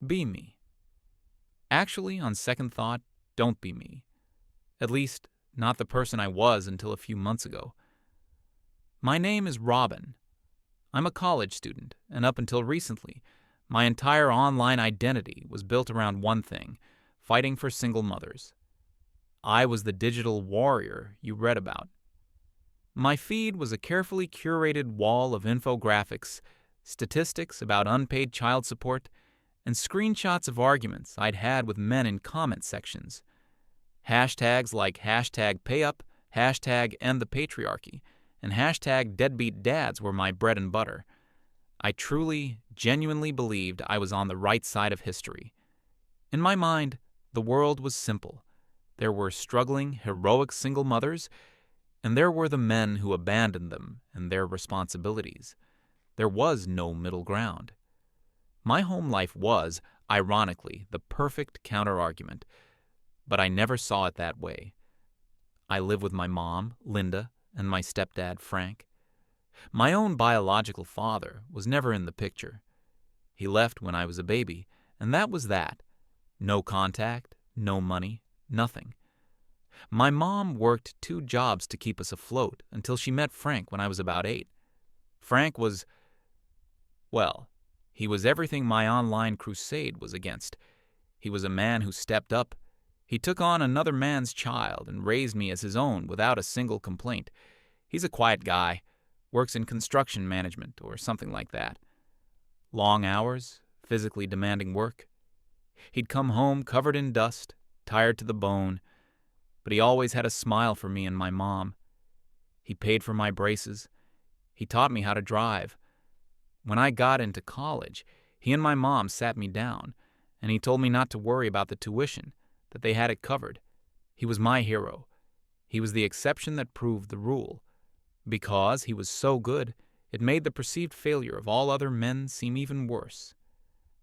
be me. Actually, on second thought, don't be me. At least, not the person I was until a few months ago. My name is Robin. I'm a college student, and up until recently, my entire online identity was built around one thing: fighting for single mothers. I was the digital warrior you read about. My feed was a carefully curated wall of infographics, statistics about unpaid child support, and screenshots of arguments I'd had with men in comment sections. Hashtags like #PayUp, #EndThePatriarchy, and #Deadbeat Dads were my bread and butter. I truly, genuinely believed I was on the right side of history. In my mind, the world was simple. There were struggling, heroic single mothers, and there were the men who abandoned them and their responsibilities. There was no middle ground. My home life was, ironically, the perfect counter-argument, but I never saw it that way. I live with my mom, Linda, and my stepdad, Frank. My own biological father was never in the picture. He left when I was a baby, and that was that. No contact, no money, nothing. My mom worked 2 jobs to keep us afloat until she met Frank when I was about 8. Frank was, well, he was everything my online crusade was against. He was a man who stepped up. He took on another man's child and raised me as his own without a single complaint. He's a quiet guy, works in construction management or something like that. Long hours, physically demanding work. He'd come home covered in dust, tired to the bone, but he always had a smile for me and my mom. He paid for my braces. He taught me how to drive. When I got into college, he and my mom sat me down, and he told me not to worry about the tuition, that they had it covered. He was my hero. He was the exception that proved the rule. Because he was so good, it made the perceived failure of all other men seem even worse.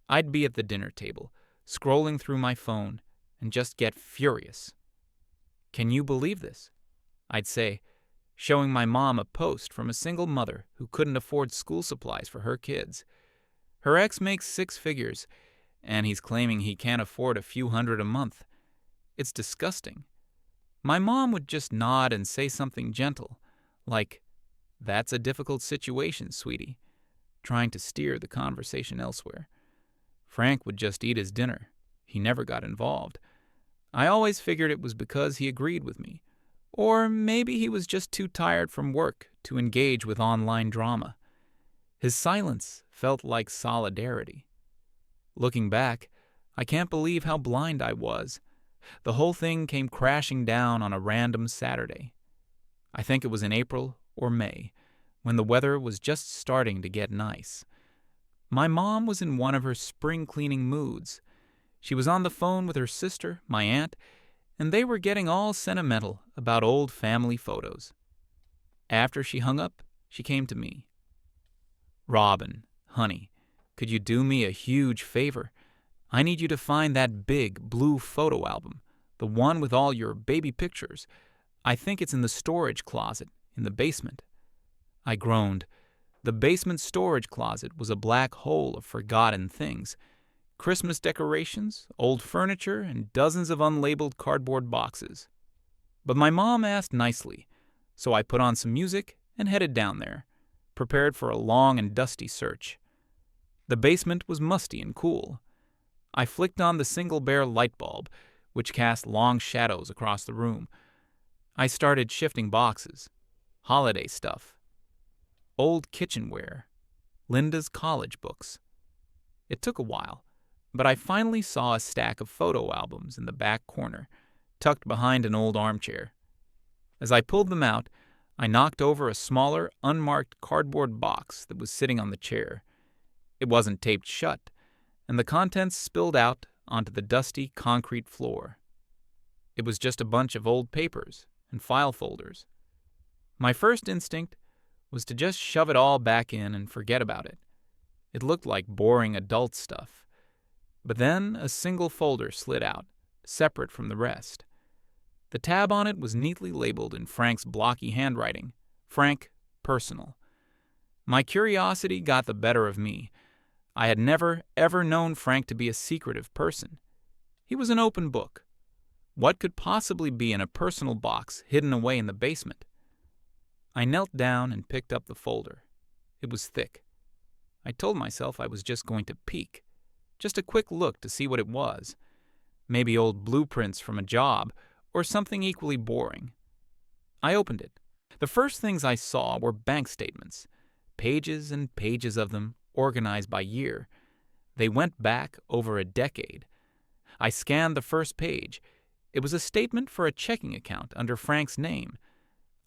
I'd be at the dinner table, scrolling through my phone, and just get furious. "Can you believe this?" I'd say, showing my mom a post from a single mother who couldn't afford school supplies for her kids. Her ex makes 6 figures, and he's claiming he can't afford a few hundred a month. It's disgusting. My mom would just nod and say something gentle, like, "That's a difficult situation, sweetie," trying to steer the conversation elsewhere. Frank would just eat his dinner. He never got involved. I always figured it was because he agreed with me. Or maybe he was just too tired from work to engage with online drama. His silence felt like solidarity. Looking back, I can't believe how blind I was. The whole thing came crashing down on a random Saturday. I think it was in April or May, when the weather was just starting to get nice. My mom was in one of her spring cleaning moods. She was on the phone with her sister, my aunt, and they were getting all sentimental about old family photos. After she hung up, she came to me. "Robin, honey, could you do me a huge favor? I need you to find that big blue photo album, the one with all your baby pictures. I think it's in the storage closet in the basement." I groaned. The basement storage closet was a black hole of forgotten things. Christmas decorations, old furniture, and dozens of unlabeled cardboard boxes. But my mom asked nicely, so I put on some music and headed down there, prepared for a long and dusty search. The basement was musty and cool. I flicked on the single bare light bulb, which cast long shadows across the room. I started shifting boxes. Holiday stuff. Old kitchenware. Linda's college books. It took a while, but I finally saw a stack of photo albums in the back corner, tucked behind an old armchair. As I pulled them out, I knocked over a smaller, unmarked cardboard box that was sitting on the chair. It wasn't taped shut, and the contents spilled out onto the dusty concrete floor. It was just a bunch of old papers and file folders. My first instinct was to just shove it all back in and forget about it. It looked like boring adult stuff. But then a single folder slid out, separate from the rest. The tab on it was neatly labeled in Frank's blocky handwriting, "Frank, Personal." My curiosity got the better of me. I had never, ever known Frank to be a secretive person. He was an open book. What could possibly be in a personal box hidden away in the basement? I knelt down and picked up the folder. It was thick. I told myself I was just going to peek. Just a quick look to see what it was. Maybe old blueprints from a job, or something equally boring. I opened it. The first things I saw were bank statements. Pages and pages of them, organized by year. They went back over a decade. I scanned the first page. It was a statement for a checking account under Frank's name.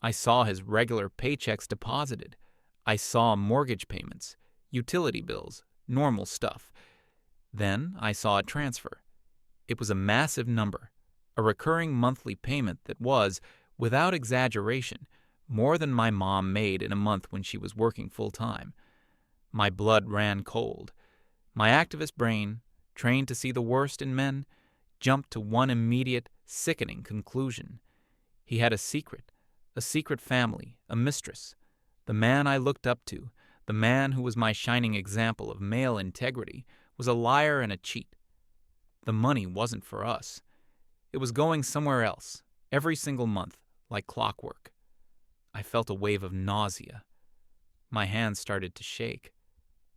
I saw his regular paychecks deposited. I saw mortgage payments, utility bills, normal stuff. Then I saw a transfer. It was a massive number, a recurring monthly payment that was, without exaggeration, more than my mom made in a month when she was working full-time. My blood ran cold. My activist brain, trained to see the worst in men, jumped to one immediate, sickening conclusion. He had a secret family, a mistress. The man I looked up to, the man who was my shining example of male integrity, was a liar and a cheat. The money wasn't for us. It was going somewhere else, every single month, like clockwork. I felt a wave of nausea. My hands started to shake.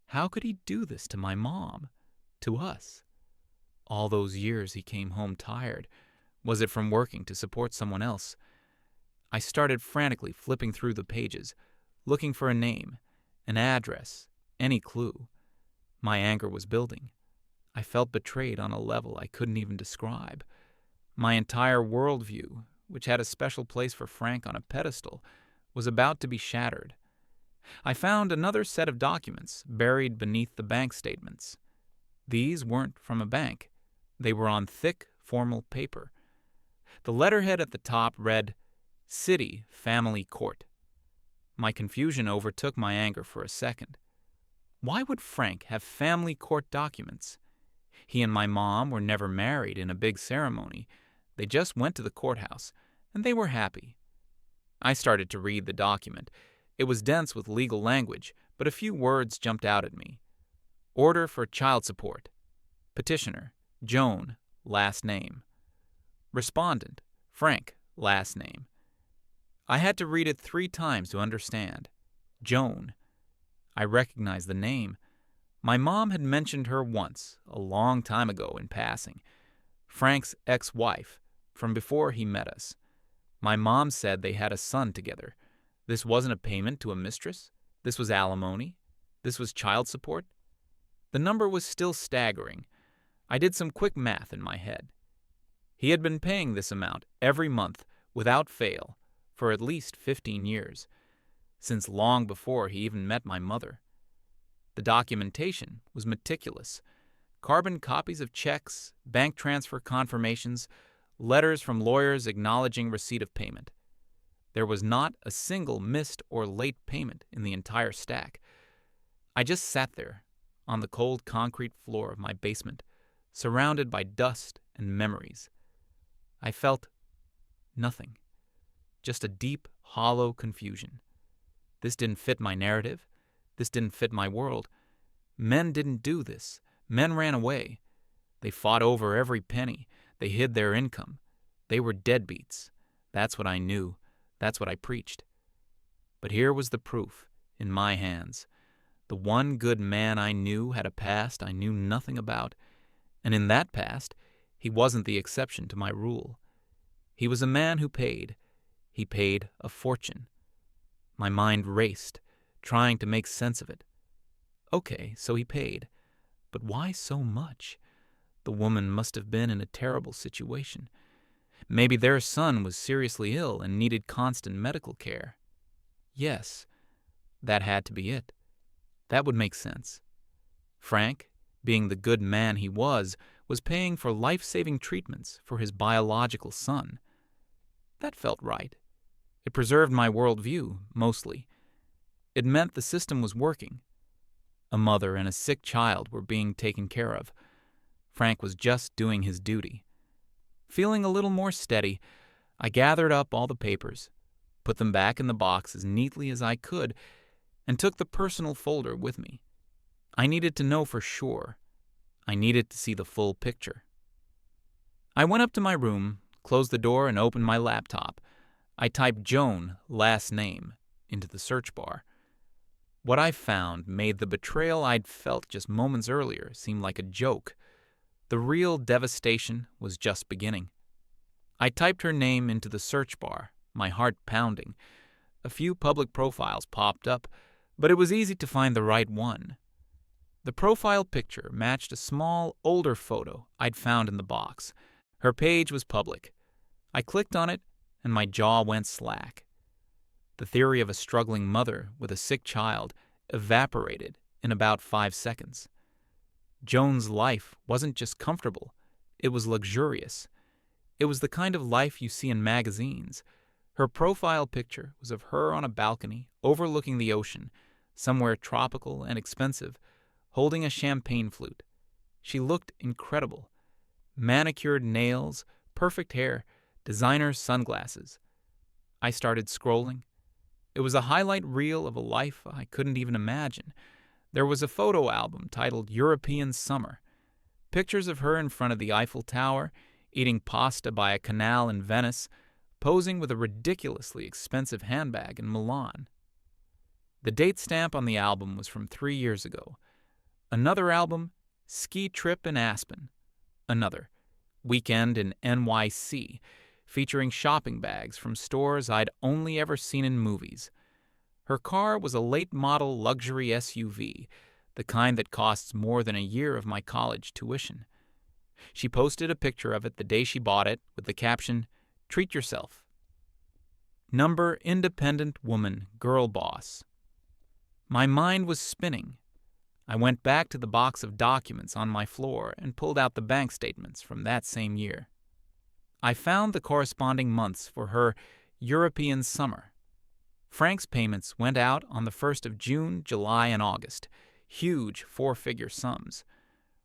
How could he do this to my mom? To us? All those years he came home tired. Was it from working to support someone else? I started frantically flipping through the pages, looking for a name, an address, any clue. My anger was building. I felt betrayed on a level I couldn't even describe. My entire worldview, which had a special place for Frank on a pedestal, was about to be shattered. I found another set of documents buried beneath the bank statements. These weren't from a bank. They were on thick, formal paper. The letterhead at the top read, City Family Court. My confusion overtook my anger for a second. Why would Frank have family court documents? He and my mom were never married in a big ceremony. They just went to the courthouse, and they were happy. I started to read the document. It was dense with legal language, but a few words jumped out at me. Order for child support. Petitioner, Joan, last name. Respondent, Frank, last name. I had to read it 3 times to understand. Joan. I recognized the name. My mom had mentioned her once, a long time ago in passing. Frank's ex-wife, from before he met us. My mom said they had a son together. This wasn't a payment to a mistress. This was alimony. This was child support. The number was still staggering. I did some quick math in my head. He had been paying this amount every month, without fail, for at least 15 years, since long before he even met my mother. The documentation was meticulous. Carbon copies of checks, bank transfer confirmations, letters from lawyers acknowledging receipt of payment. There was not a single missed or late payment in the entire stack. I just sat there, on the cold concrete floor of my basement, surrounded by dust and memories. I felt nothing. Just a deep, hollow confusion. This didn't fit my narrative. This didn't fit my world. Men didn't do this. Men ran away. They fought over every penny. They hid their income. They were deadbeats. That's what I knew. That's what I preached. But here was the proof, in my hands. The one good man I knew had a past I knew nothing about, and in that past, he wasn't the exception to my rule. He was a man who paid. He paid a fortune. My mind raced, trying to make sense of it. Okay, so he paid. But why so much? The woman must have been in a terrible situation. Maybe their son was seriously ill and needed constant medical care. Yes, that had to be it. That would make sense. Frank, being the good man he was paying for life-saving treatments for his biological son. That felt right. It preserved my worldview, mostly. It meant the system was working. A mother and a sick child were being taken care of. Frank was just doing his duty. Feeling a little more steady, I gathered up all the papers, put them back in the box as neatly as I could, and took the personal folder with me. I needed to know for sure. I needed to see the full picture. I went up to my room, closed the door, and opened my laptop. I typed Joan, last name, into the search bar. What I found made the betrayal I'd felt just moments earlier seem like a joke. The real devastation was just beginning. I typed her name into the search bar, my heart pounding. A few public profiles popped up, but it was easy to find the right one. The profile picture matched a small, older photo I'd found in the box. Her page was public. I clicked on it, and my jaw went slack. The theory of a struggling mother with a sick child evaporated in about 5 seconds. Joan's life wasn't just comfortable, it was luxurious. It was the kind of life you see in magazines. Her profile picture was of her on a balcony overlooking the ocean, somewhere tropical and expensive, holding a champagne flute. She looked incredible. Manicured nails, perfect hair, designer sunglasses. I started scrolling. It was a highlight reel of a life I couldn't even imagine. There was a photo album titled European Summer. Pictures of her in front of the Eiffel Tower, eating pasta by a canal in Venice, posing with a ridiculously expensive handbag in Milan. The date stamp on the album was from 3 years ago. Another album, Ski Trip in Aspen. Another, Weekend in NYC, featuring shopping bags from stores I'd only ever seen in movies. Her car was a late-model luxury SUV, the kind that costs more than a year of my college tuition. She posted a picture of it the day she bought it with the caption, "Treat yourself." Number independent woman, girl boss. My mind was spinning. I went back to the box of documents on my floor and pulled out the bank statements from that same year. I found the corresponding months for her European Summer. Frank's payments went out on the 1st of June, July, and August, huge 4-figure sums.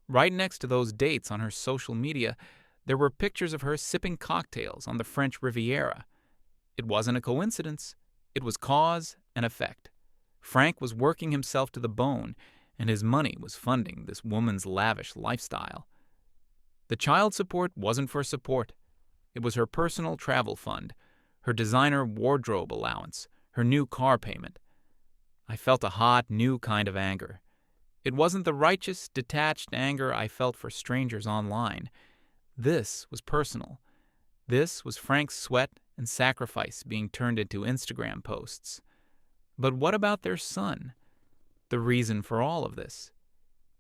Right next to those dates on her social media, there were pictures of her sipping cocktails on the French Riviera. It wasn't a coincidence. It was cause and effect. Frank was working himself to the bone, and his money was funding this woman's lavish lifestyle. The child support wasn't for support. It was her personal travel fund, her designer wardrobe allowance, her new car payment. I felt a hot, new kind of anger. It wasn't the righteous, detached anger I felt for strangers online. This was personal. This was Frank's sweat and sacrifice being turned into Instagram posts. But what about their son? The reason for all of this.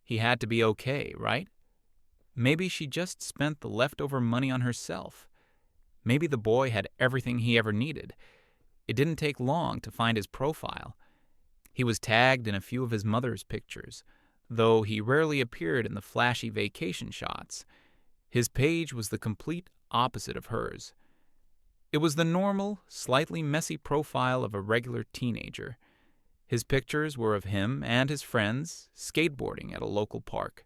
He had to be okay, right? Maybe she just spent the leftover money on herself. Maybe the boy had everything he ever needed. It didn't take long to find his profile. He was tagged in a few of his mother's pictures, though he rarely appeared in the flashy vacation shots. His page was the complete opposite of hers. It was the normal, slightly messy profile of a regular teenager. His pictures were of him and his friends skateboarding at a local park,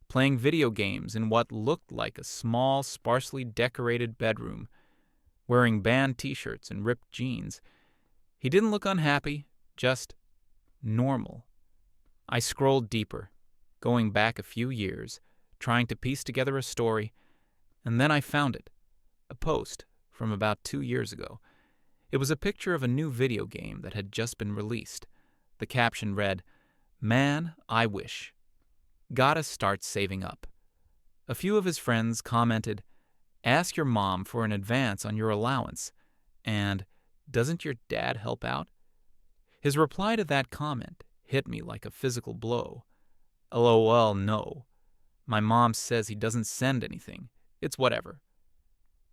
playing video games in what looked like a small, sparsely decorated bedroom, wearing band t-shirts and ripped jeans. He didn't look unhappy, just normal. I scrolled deeper, going back a few years, trying to piece together a story, and then I found it, a post from about 2 years ago. It was a picture of a new video game that had just been released. The caption read, "Man, I wish. Gotta start saving up." A few of his friends commented, "Ask your mom for an advance on your allowance," and "Doesn't your dad help out?" His reply to that comment hit me like a physical blow. LOL, no. My mom says he doesn't send anything. It's whatever.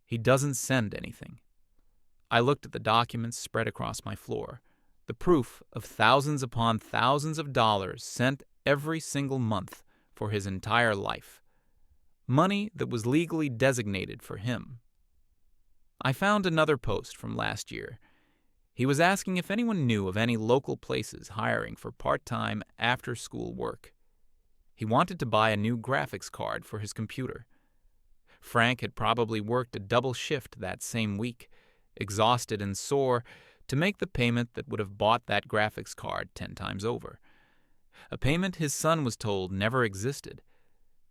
He doesn't send anything. I looked at the documents spread across my floor, the proof of thousands upon thousands of dollars sent every single month for his entire life. Money that was legally designated for him. I found another post from last year. He was asking if anyone knew of any local places hiring for part-time after-school work. He wanted to buy a new graphics card for his computer. Frank had probably worked a double shift that same week, exhausted and sore, to make the payment that would have bought that graphics card 10 times over. a payment his son was told never existed.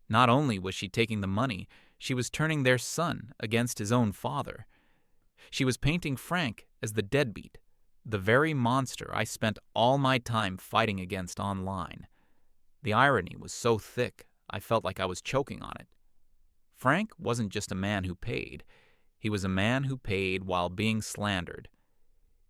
Not only was she taking the money, she was turning their son against his own father. She was painting Frank as the deadbeat, the very monster I spent all my time fighting against online. The irony was so thick, I felt like I was choking on it. Frank wasn't just a man who paid. He was a man who paid while being slandered.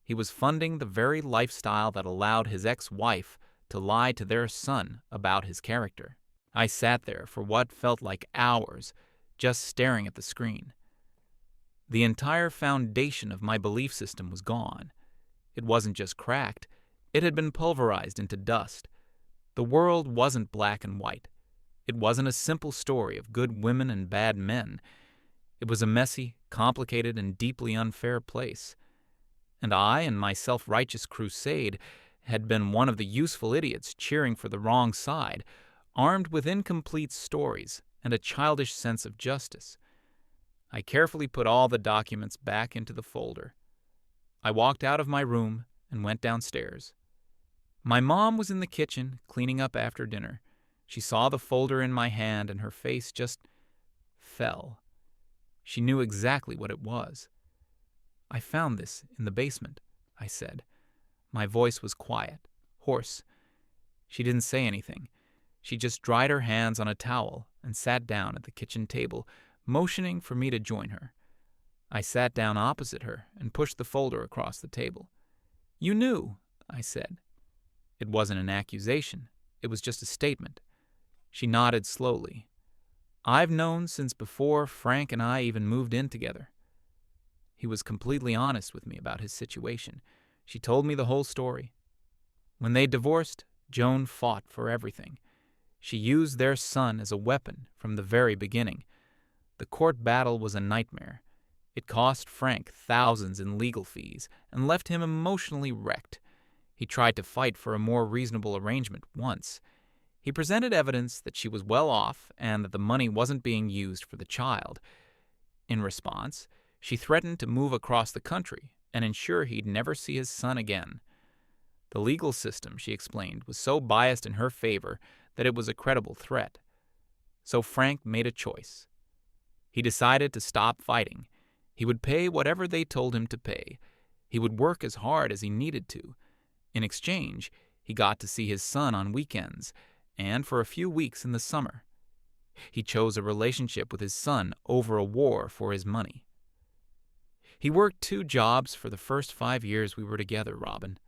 He was funding the very lifestyle that allowed his ex-wife to lie to their son about his character. I sat there for what felt like hours, just staring at the screen. The entire foundation of my belief system was gone. It wasn't just cracked, it had been pulverized into dust. The world wasn't black and white. It wasn't a simple story of good women and bad men. It was a messy, complicated, and deeply unfair place. And I, in my self-righteous crusade, had been one of the useful idiots cheering for the wrong side, armed with incomplete stories and a childish sense of justice. I carefully put all the documents back into the folder. I walked out of my room and went downstairs. My mom was in the kitchen, cleaning up after dinner. She saw the folder in my hand and her face just fell. She knew exactly what it was. "I found this in the basement," I said. My voice was quiet, hoarse. She didn't say anything. She just dried her hands on a towel and sat down at the kitchen table, motioning for me to join her. I sat down opposite her and pushed the folder across the table. "You knew," I said. It wasn't an accusation. It was just a statement. She nodded slowly. "I've known since before Frank and I even moved in together." He was completely honest with me about his situation. She told me the whole story. When they divorced, Joan fought for everything. She used their son as a weapon from the very beginning. The court battle was a nightmare. It cost Frank thousands in legal fees and left him emotionally wrecked. He tried to fight for a more reasonable arrangement once. He presented evidence that she was well off and that the money wasn't being used for the child. In response, she threatened to move across the country and ensure he'd never see his son again. The legal system, she explained, was so biased in her favor that it was a credible threat. So Frank made a choice. He decided to stop fighting. He would pay whatever they told him to pay. He would work as hard as he needed to. In exchange, he got to see his son on weekends and for a few weeks in the summer. He chose a relationship with his son over a war for his money. "He worked 2 jobs for the first 5 years we were together, Robin,"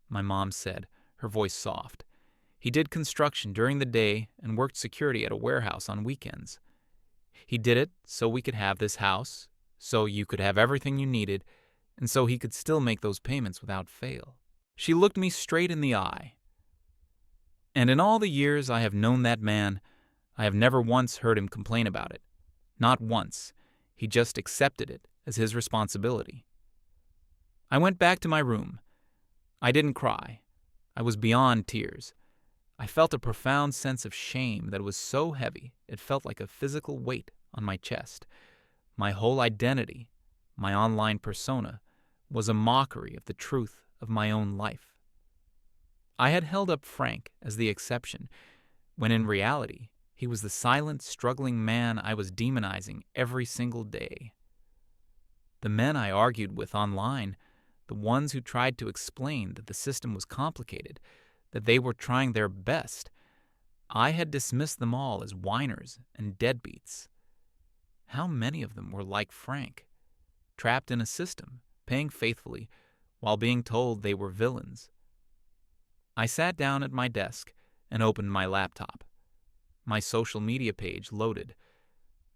my mom said, her voice soft. "He did construction during the day and worked security at a warehouse on weekends. He did it so we could have this house, so you could have everything you needed, and so he could still make those payments without fail." She looked me straight in the eye. "And in all the years I have known that man, I have never once heard him complain about it. Not once. He just accepted it as his responsibility." I went back to my room. I didn't cry. I was beyond tears. I felt a profound sense of shame that was so heavy it felt like a physical weight on my chest. My whole identity, my online persona, was a mockery of the truth of my own life. I had held up Frank as the exception, when in reality, he was the silent, struggling man I was demonizing every single day. The men I argued with online, the ones who tried to explain that the system was complicated, that they were trying their best, I had dismissed them all as whiners and deadbeats. How many of them were like Frank, trapped in a system, paying faithfully, while being told they were villains? I sat down at my desk and opened my laptop. My social media page loaded.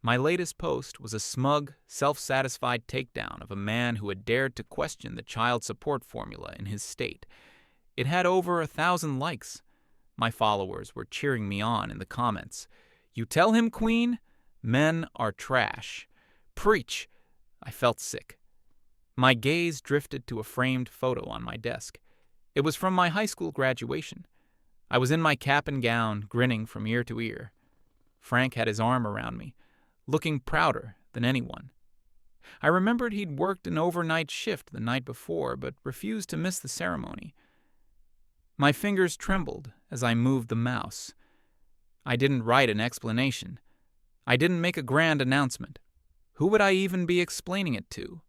My latest post was a smug, self-satisfied takedown of a man who had dared to question the child support formula in his state. It had over 1,000 likes. My followers were cheering me on in the comments. "You tell him, Queen? Men are trash. Preach!" I felt sick. My gaze drifted to a framed photo on my desk. It was from my high school graduation. I was in my cap and gown, grinning from ear to ear. Frank had his arm around me, looking prouder than anyone. I remembered he'd worked an overnight shift the night before, but refused to miss the ceremony. My fingers trembled as I moved the mouse. I didn't write an explanation. I didn't make a grand announcement. Who would I even be explaining it to?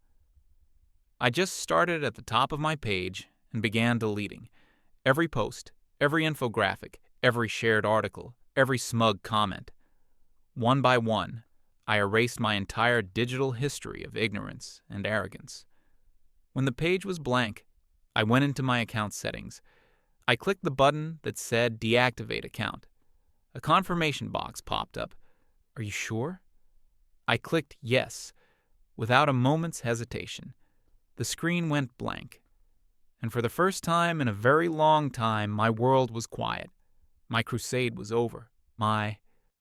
I just started at the top of my page and began deleting. Every post, every infographic, every shared article, every smug comment. One by one, I erased my entire digital history of ignorance and arrogance. When the page was blank, I went into my account settings. I clicked the button that said Deactivate Account. A confirmation box popped up. Are you sure? I clicked Yes, without a moment's hesitation. The screen went blank. And for the first time in a very long time, my world was quiet. My crusade was over. My